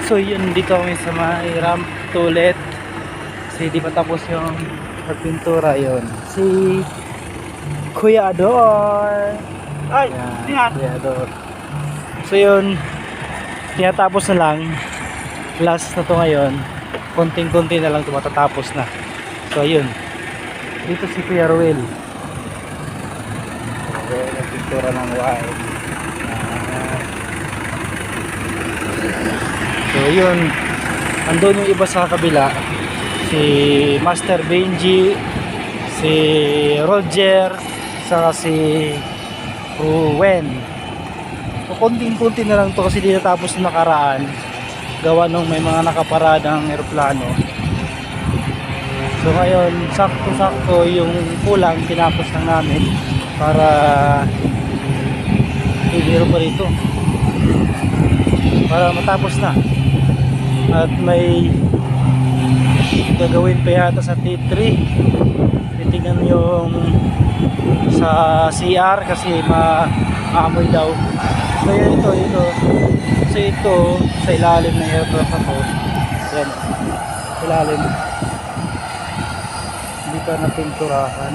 So yun, dito kami sa may ramp ulit. Kasi di pa tapos yung pagpintura yun. Si Kuya Ador. Ay, Yan, tingnan. Kuya Ador. So yun, tinatapos na lang. Last na to ngayon. Konting-konti na lang ito matatapos na. So yun, dito si Kuya Ruel. Nagpintura ng white. So yun, andun yung iba sa kabila, si Master Benji, si Roger, saka si Ruwen. So konting-konti na lang to kasi di natapos na nakaraan, gawa nung may mga nakaparadang eroplano. So ngayon, sakto-sakto yung kulang tinapos lang namin para ibiro pa rito para matapos na. At may gagawin pa yata sa T3. Titingnan yung sa CR kasi maamoy daw. So yun, ito. So ito sa ilalim ng aircraft na to. Yan, sa ilalim. Hindi pa napinturahan.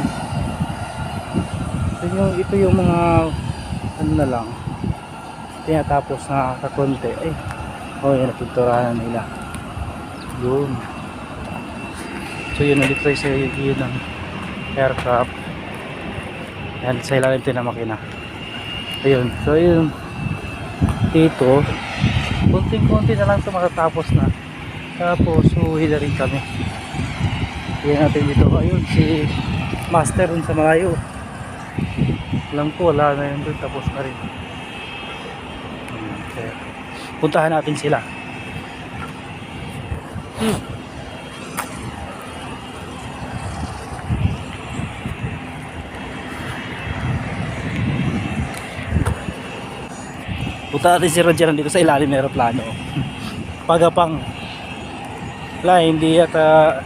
So ito yung mga ano na lang tinatapos na kakonti. Ay, oh yan, napinturahan nila yun. So yun, ulit tayo sa yun ng aircraft. Yan, sa ilalim ito na makina. Ayun, so yun dito, konting-konti na lang ito makatapos na. Tapos uwi na rin kami. Yan natin dito. Ayun, si Master rin sa malayo. Alam ko wala na yun doon, tapos na rin. Okay. Puntahan natin sila. Punta natin si Roger dito sa ilalim ng aeroplano. Pagapang wala, hindi yata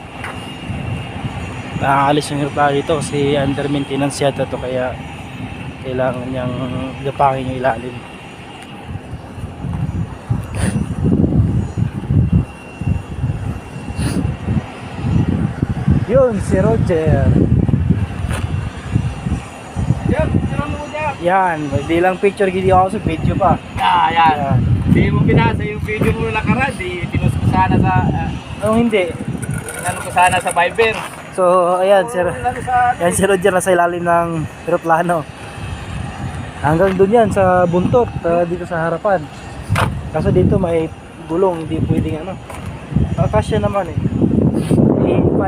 nakaalis yung aeroplano dito kasi under maintenance yata to, kaya kailangan niyang gapangin yung ilalim. Yun, si Roger. Yan, hindi lang picture, hindi ako sa video pa. Yan. Hindi mo pinasa yung video mo nakaraan, di pinost ko sana sa Anong hindi? ano ko sana sa Viber. So, ayan, yan si Roger nasa ilalim ng aeroplano. Hanggang doon yan sa buntot, dito sa harapan. Kaso dito may gulong, hindi pwedeng ano. Kasya naman eh. A5.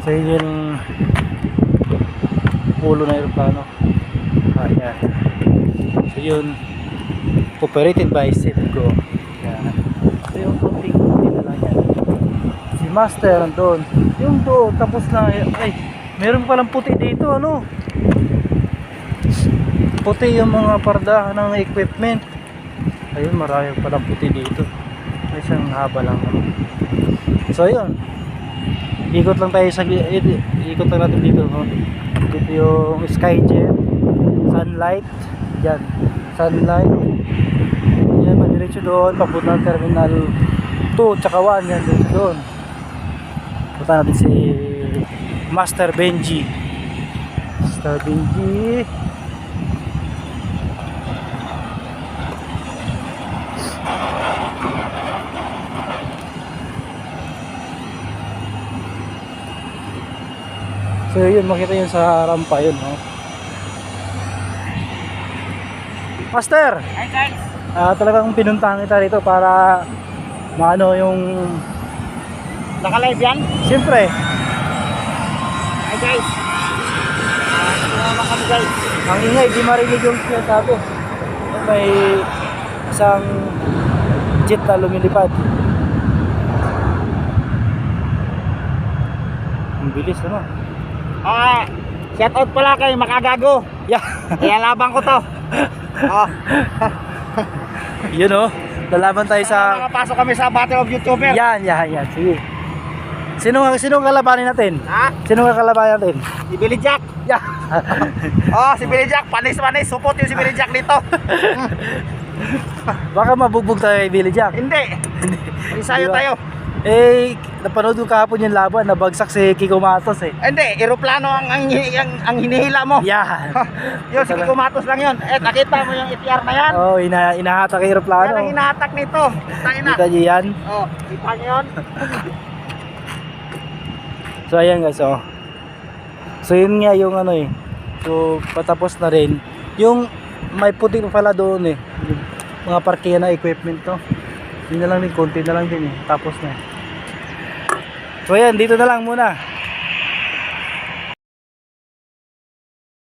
So yun yung pulo ng aeroplano. Ayan. So yun, operated by Sipco. Ayan. So yung kunting-kunti na lang yan. Si Master andun. Yung doon, tapos na. Ay, meron palang puti dito, ano? Puti yung mga pardahan ng equipment. Ayun, marami palang puti dito. May isang haba lang. So yun, ikot lang tayo sa ikot lang natin dito, no? Dito yung Skyjet, Sunlight, yan, Sunlight. Yan, madiretso doon, papunta ng Terminal 2 tsaka 1, yan, dito doon. Punta natin si Master Benji. Master Benji. So yun, makita yun sa rampa yun, no? Master! Hi guys! Talagang pinuntahan kita rito para maano yung... Naka-live yan? Siyempre, Hi guys! Tumama kami guys. ang ingay, di marinig yung sinasabi. May isang jet na lumilipad. Ang bilis, ano? Shout out pala kay Makagago. Yeah! Kaya labang ko to. Yun, oh. Lalaban tayo sa... Nakapasok kami sa Battle of YouTuber. Yan. Sige. Sino ang kalabanin natin? Ha? Sino ang kalabanin natin? Si Billy Jack. Yeah. Oh, si Billy Jack. Panis. Support yung si Billy Jack dito. Baka mabugbog tayo kay Billy Jack. Hindi. Isayo Di ba? tayo. Eh, napanood ko kahapon yung laban, nabagsak si Kiko Matos eh. Hindi, eroplano ang hinihila mo. Yan. Yun, si Kiko Matos lang yun. Eh, nakita mo yung ETR na yan? Oh, inahatak Yan yung aeroplano. ang hinahatak nito. Tayo na. Kita niyo yan? Oh, kita nyo yun? So ayan guys, oh. So yun nga yung ano eh. So patapos na rin. Yung may puti pa pala doon eh. Yung mga parkingan na equipment to. Yun na lang din, konti na lang din eh. Tapos na. So ayan, dito na lang muna.